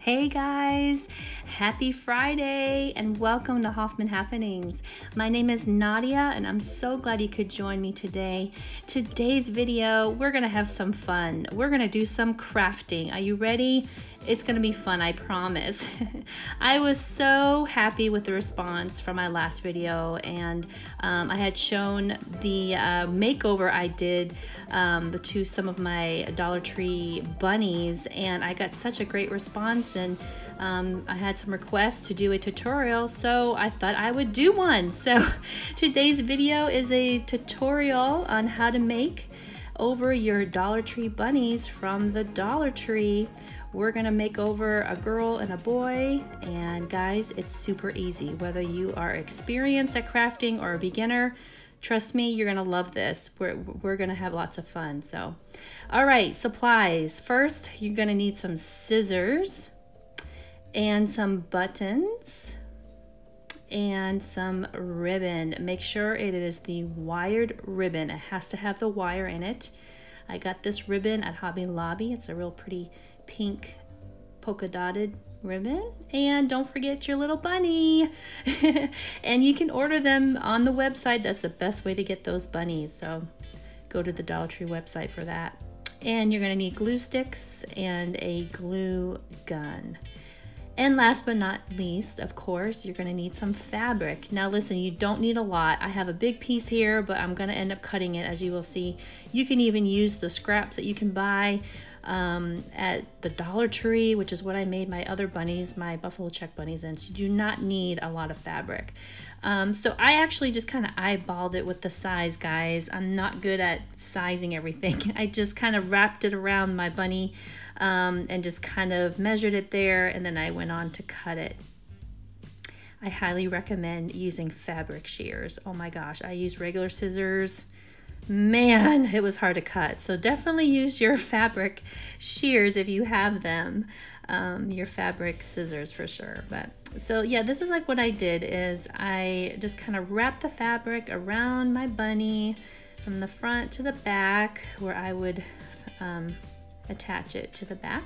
Hey guys, happy Friday and welcome to Hoffman Happenings. My name is Nadia and I'm so glad you could join me today. Today's video, we're gonna have some fun. We're gonna do some crafting. Are you ready? It's gonna be fun, I promise. I was so happy with the response from my last video, and I had shown the makeover I did to some of my Dollar Tree bunnies, and I got such a great response, and I had some requests to do a tutorial, so I thought I would do one. So today's video is a tutorial on how to make over your Dollar Tree bunnies from the Dollar Tree. We're gonna make over a girl and a boy, and guys, it's super easy. Whether you are experienced at crafting or a beginner, trust me, you're gonna love this. We're gonna have lots of fun. So, all right, supplies. First, you're gonna need some scissors and some buttons and some ribbon. Make sure it is the wired ribbon. It has to have the wire in it. I got this ribbon at Hobby Lobby. It's a real pretty pink polka dotted ribbon. And don't forget your little bunny. And you can order them on the website. That's the best way to get those bunnies. So go to the Dollar Tree website for that. And you're gonna need glue sticks and a glue gun. And last but not least, of course, you're gonna need some fabric. Now listen, you don't need a lot. I have a big piece here, but I'm gonna end up cutting it, as you will see. You can even use the scraps that you can buy at the Dollar Tree, which is what I made my other bunnies, my buffalo check bunnies in. So you do not need a lot of fabric. So I actually just kind of eyeballed it with the size, guys. I'm not good at sizing everything. I just kind of wrapped it around my bunny and just kind of measured it there, and then I went on to cut it. I highly recommend using fabric shears. Oh my gosh, I used regular scissors. Man, it was hard to cut. So definitely use your fabric shears if you have them. Your fabric scissors for sure. But so yeah, this is like what I did is I just kind of wrapped the fabric around my bunny from the front to the back, where I would attach it to the back.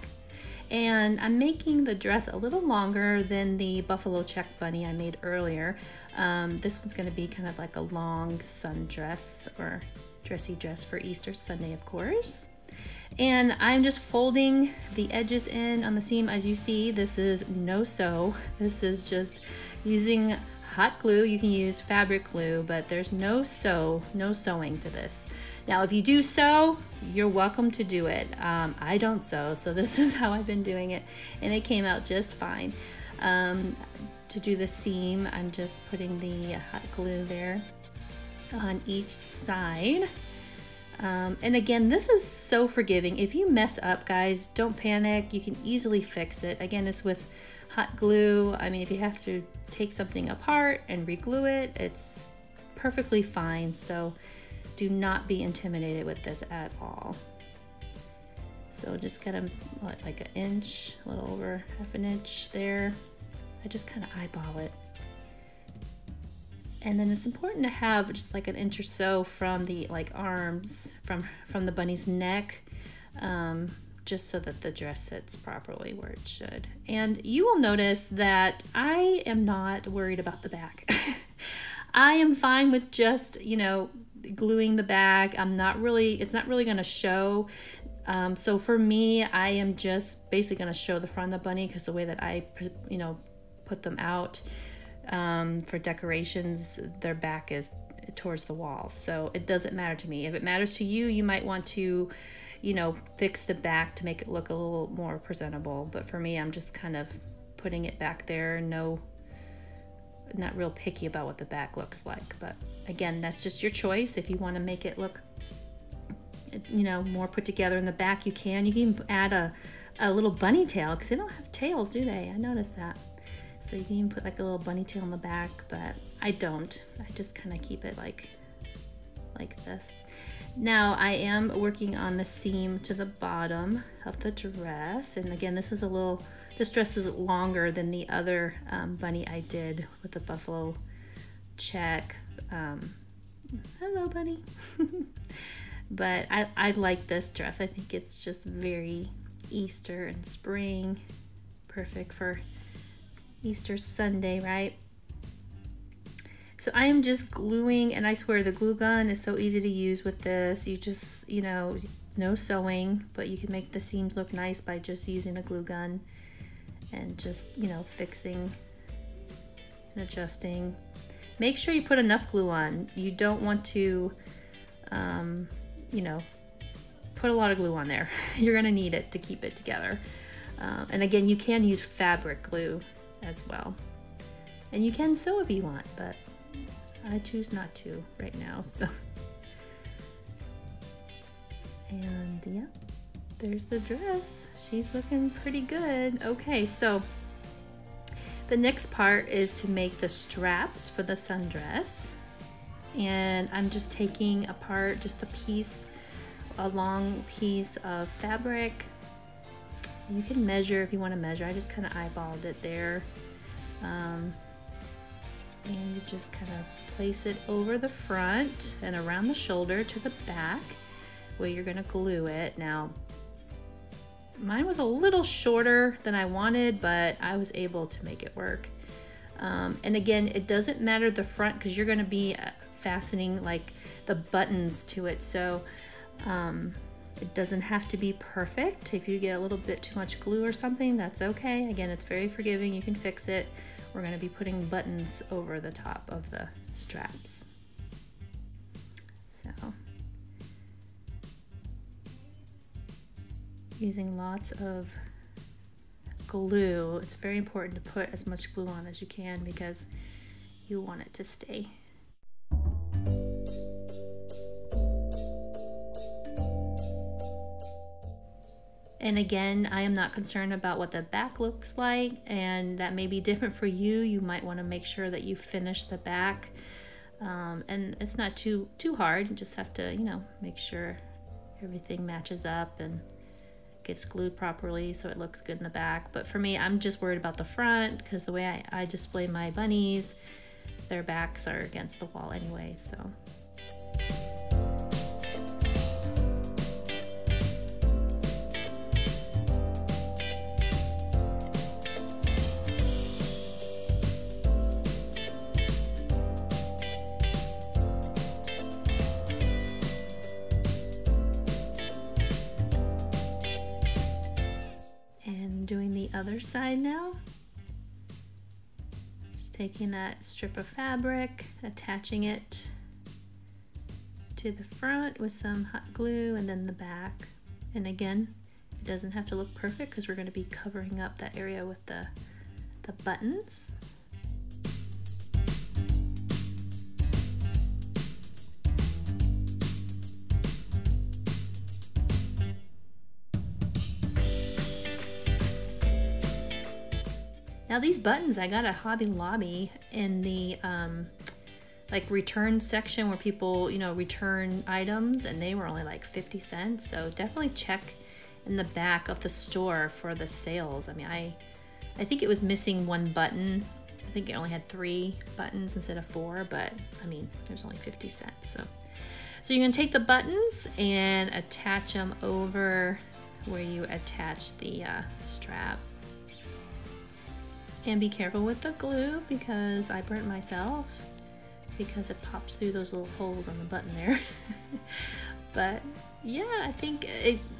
And I'm making the dress a little longer than the buffalo check bunny I made earlier. This one's going to be kind of like a long sundress or dressy dress for Easter Sunday, of course. And I'm just folding the edges in on the seam. As you see, this is no sew. This is just using hot glue. You can use fabric glue, but there's no sewing to this. Now, if you do sew, you're welcome to do it. I don't sew, so this is how I've been doing it, and it came out just fine. To do the seam, I'm just putting the hot glue there on each side. And again, this is so forgiving. If you mess up, guys, don't panic. You can easily fix it. Again, it's with hot glue. I mean, if you have to take something apart and re-glue it, it's perfectly fine. So do not be intimidated with this at all. So just kind of like an inch, a little over half an inch there. I just kind of eyeball it. And then it's important to have just like an inch or so from the arms, from the bunny's neck, just so that the dress sits properly where it should. And you will notice that I am not worried about the back. I am fine with just, you know, gluing the back. It's not really going to show. So for me, I am just basically going to show the front of the bunny, because the way that I, you know, put them out for decorations, their back is towards the wall. So it doesn't matter to me. If it matters to you, you might want to, you know, fix the back to make it look a little more presentable. But for me, I'm just kind of putting it back there. Not real picky about what the back looks like. But again, that's just your choice. If you want to make it look, you know, more put together in the back, you can. You can even add a little bunny tail, because they don't have tails, do they? I noticed that. So you can even put like a little bunny tail in the back, but I don't. I just kind of keep it like this. Now I am working on the seam to the bottom of the dress. And again, this dress is longer than the other bunny I did with the buffalo check. Hello, bunny. But I like this dress. I think it's just very Easter and spring. Perfect for Easter Sunday, right? So I am just gluing, and I swear the glue gun is so easy to use with this. You just, you know, no sewing, but you can make the seams look nice by just using the glue gun and just, you know, fixing and adjusting. Make sure you put enough glue on. You don't want to, you know, put a lot of glue on there. You're gonna need it to keep it together. And again, you can use fabric glue as well. And you can sew if you want, but I choose not to right now, so. And yeah, there's the dress. She's looking pretty good. Okay, so the next part is to make the straps for the sundress. And I'm just taking apart just a long piece of fabric. You can measure if you want to measure. I just kind of eyeballed it there. And you just kind of place it over the front and around the shoulder to the back where you're going to glue it. Now, mine was a little shorter than I wanted, but I was able to make it work. And again, it doesn't matter the front because you're going to be fastening like the buttons to it. So it doesn't have to be perfect. If you get a little bit too much glue or something, that's okay. Again, it's very forgiving. You can fix it. We're going to be putting buttons over the top of the straps. So, using lots of glue. It's very important to put as much glue on as you can because you want it to stay. And again, I am not concerned about what the back looks like, and that may be different for you. You might want to make sure that you finish the back. And it's not too hard. You just have to, you know, make sure everything matches up and gets glued properly so it looks good in the back. But for me, I'm just worried about the front because the way I display my bunnies, their backs are against the wall anyway, so. Doing the other side now. Just taking that strip of fabric, attaching it to the front with some hot glue, and then the back. And again, it doesn't have to look perfect because we're going to be covering up that area with the buttons. Now these buttons I got at Hobby Lobby in the like return section where people, you know, return items, and they were only like 50 cents. So definitely check in the back of the store for the sales. I mean, I think it was missing one button. I think it only had 3 buttons instead of 4, but I mean, there's only 50 cents. So you're gonna take the buttons and attach them over where you attach the strap. And be careful with the glue because I burnt myself because it pops through those little holes on the button there. But yeah, I think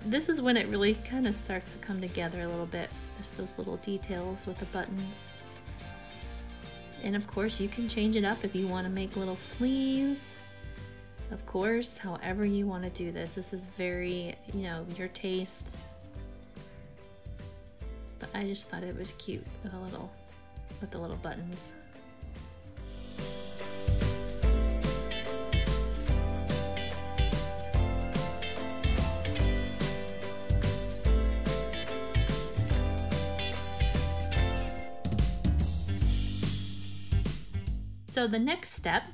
this is when it really kind of starts to come together a little bit. Just those little details with the buttons. And of course you can change it up if you want to make little sleeves. Of course, however you want to do this. This is very, you know, your taste. But I just thought it was cute with the little buttons. So the next step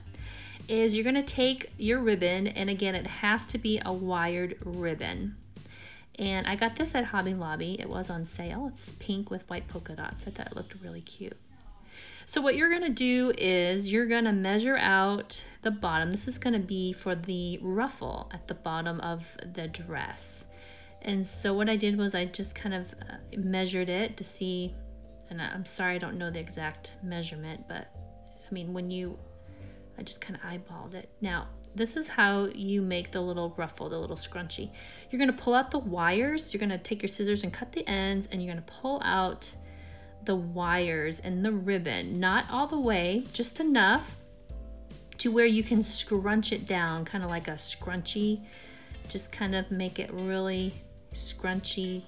is you're going to take your ribbon, and again, it has to be a wired ribbon. And I got this at Hobby Lobby. It was on sale. It's pink with white polka dots. I thought it looked really cute. So what you're gonna do is you're gonna measure out the bottom. This is gonna be for the ruffle at the bottom of the dress. And so what I did was I just kind of measured it to see and I'm sorry I don't know the exact measurement, but I mean, I just kind of eyeballed it. Now, this is how you make the little ruffle, the little scrunchie. You're gonna pull out the wires, you're gonna take your scissors and cut the ends, and you're gonna pull out the wires and the ribbon, not all the way, just enough to where you can scrunch it down, kind of like a scrunchie. Just kind of make it really scrunchy.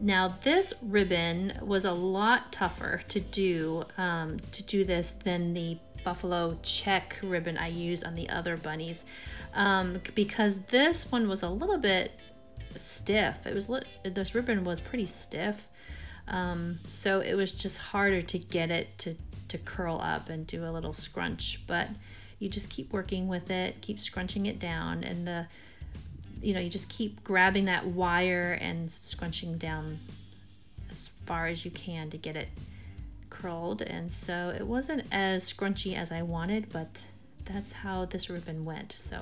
Now this ribbon was a lot tougher to do this than the buffalo check ribbon I used on the other bunnies, because this one was a little bit stiff. This ribbon was pretty stiff, so it was just harder to get it to curl up and do a little scrunch. But you just keep working with it, keep scrunching it down, and you just keep grabbing that wire and scrunching down as far as you can to get it curled. And so it wasn't as scrunchy as I wanted, but that's how this ribbon went. So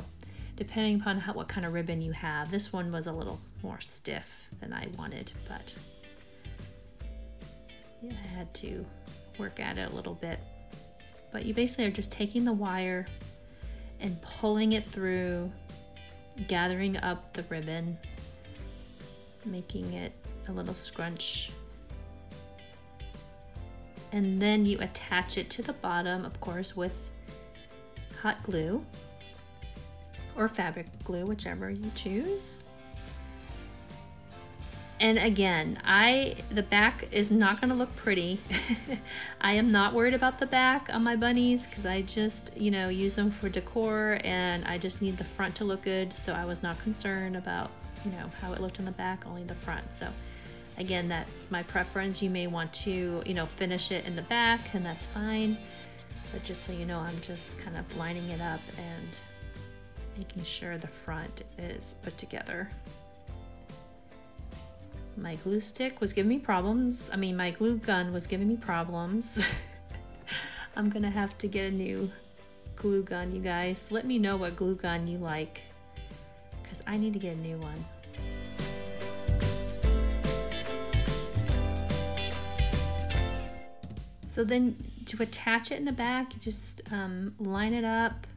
depending upon what kind of ribbon you have, this one was a little more stiff than I wanted, but yeah, I had to work at it a little bit. But you basically are just taking the wire and pulling it through, gathering up the ribbon, making it a little scrunch, and then you attach it to the bottom, of course, with hot glue or fabric glue, whichever you choose. And again, the back is not going to look pretty. I am not worried about the back on my bunnies because I just, use them for decor, and I just need the front to look good. So I was not concerned about, how it looked in the back, only the front. So again, that's my preference. You may want to, finish it in the back, and that's fine. But just so you know, I'm just kind of lining it up and making sure the front is put together. My glue stick was giving me problems. I mean, my glue gun was giving me problems. I'm gonna have to get a new glue gun, you guys. Let me know what glue gun you like, because I need to get a new one. So then to attach it in the back, you just line it up,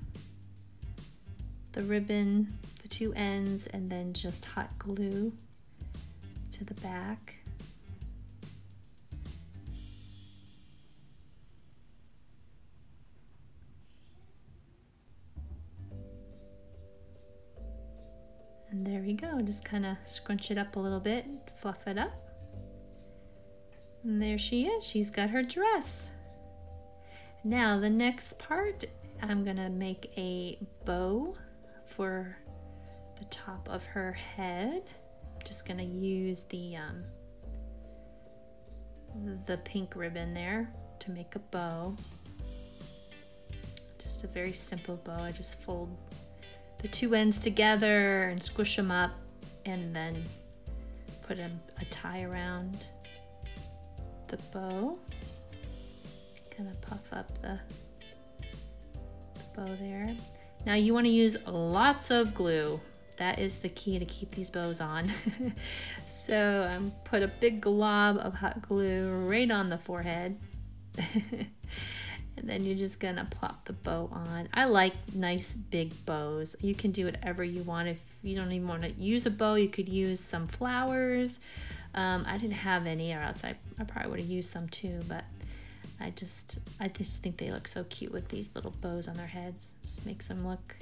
the ribbon, the two ends, and then just hot glue to the back. And there we go, just kind of scrunch it up a little bit, fluff it up. And there she is, she's got her dress. Now the next part, I'm gonna make a bow for the top of her head. Just gonna use the pink ribbon there to make a bow. Just a very simple bow. I just fold the two ends together and squish them up, and then put a tie around the bow. Kind of puff up the bow there. Now you want to use lots of glue. That is the key to keep these bows on. So I'm put a big glob of hot glue right on the forehead. And then you're just gonna plop the bow on. I like nice big bows. You can do whatever you want. If you don't even want to use a bow, you could use some flowers. I didn't have any, or else I probably would have used some too, but I just think they look so cute with these little bows on their heads. Just makes them look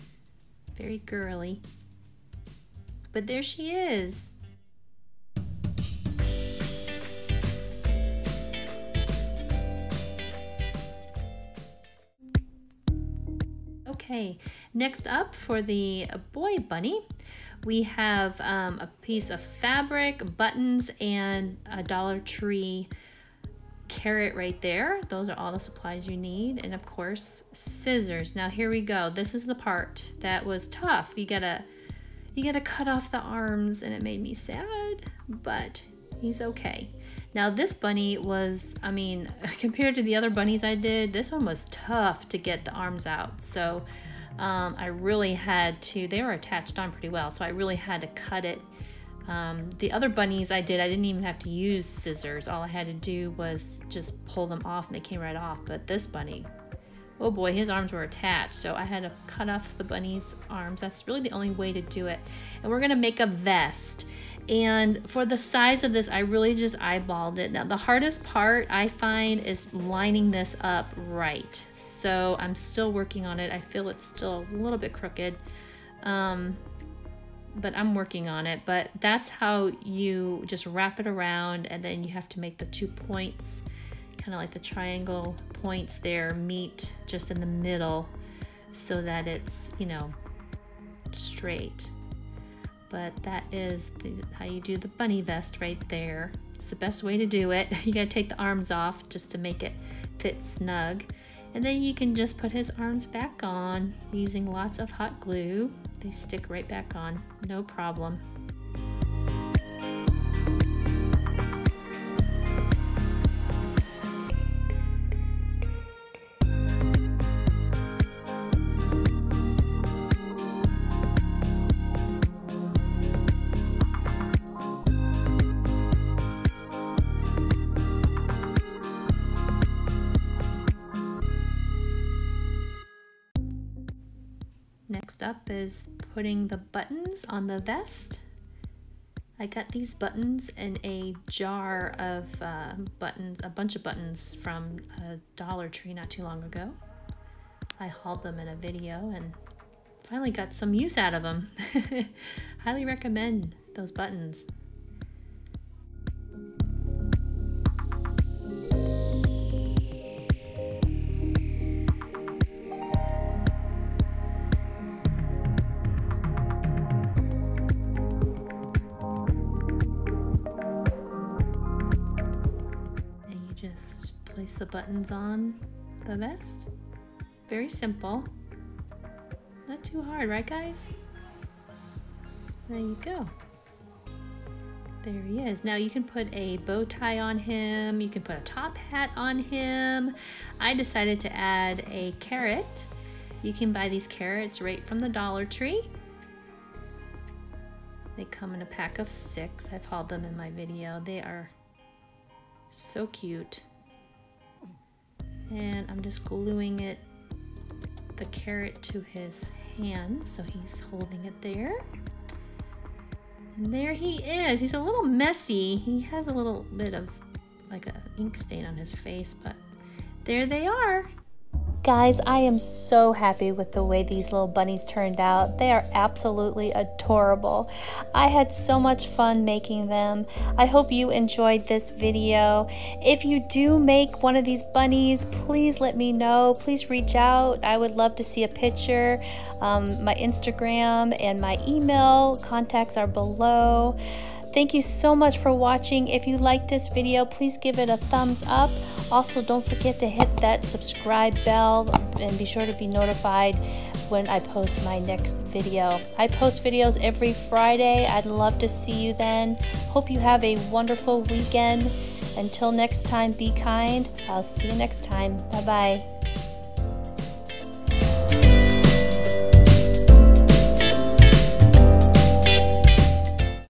very girly. But there she is. Okay, next up for the boy bunny, we have a piece of fabric, buttons, and a Dollar Tree carrot right there. Those are all the supplies you need, and of course scissors. Now here we go. This is the part that was tough. You gotta cut off the arms, and it made me sad, but he's okay. Now this bunny was, I mean, compared to the other bunnies I did, this one was tough to get the arms out. So I really had to, they were attached on pretty well, so I really had to cut it The other bunnies I didn't even have to use scissors. All I had to do was just pull them off and they came right off. But this bunny, oh boy, his arms were attached. So I had to cut off the bunny's arms. That's really the only way to do it. And we're gonna make a vest. And for the size of this, I really just eyeballed it. Now the hardest part I find is lining this up right. So I'm still working on it. I feel it's still a little bit crooked. But I'm working on it. But that's how you just wrap it around, and then you have to make the 2 points, kind of like the triangle points there, meet just in the middle so that it's, you know, straight. But that is how you do the bunny vest right there. It's the best way to do it. You gotta take the arms off just to make it fit snug. And then you can just put his arms back on using lots of hot glue. They stick right back on, no problem. Next up is putting the buttons on the vest. I got these buttons in a jar of buttons, a bunch of buttons from Dollar Tree not too long ago. I hauled them in a video and finally got some use out of them. Highly recommend those buttons. Place the buttons on the vest. Very simple. Not too hard, right guys? There you go. There he is. Now you can put a bow tie on him. You can put a top hat on him. I decided to add a carrot. You can buy these carrots right from the Dollar Tree. They come in a pack of 6. I've hauled them in my video. They are so cute. And I'm just gluing it, the carrot, to his hand, so he's holding it there. And there he is. He's a little messy. He has a little bit of like an ink stain on his face, but there they are. Guys, I am so happy with the way these little bunnies turned out. They are absolutely adorable. I had so much fun making them. I hope you enjoyed this video. If you do make one of these bunnies, please let me know. Please reach out. I would love to see a picture. My Instagram and my email contacts are below. Thank you so much for watching. If you like this video, please give it a thumbs up. Also, don't forget to hit that subscribe bell and be sure to be notified when I post my next video. I post videos every Friday. I'd love to see you then. Hope you have a wonderful weekend. Until next time, be kind. I'll see you next time. Bye-bye.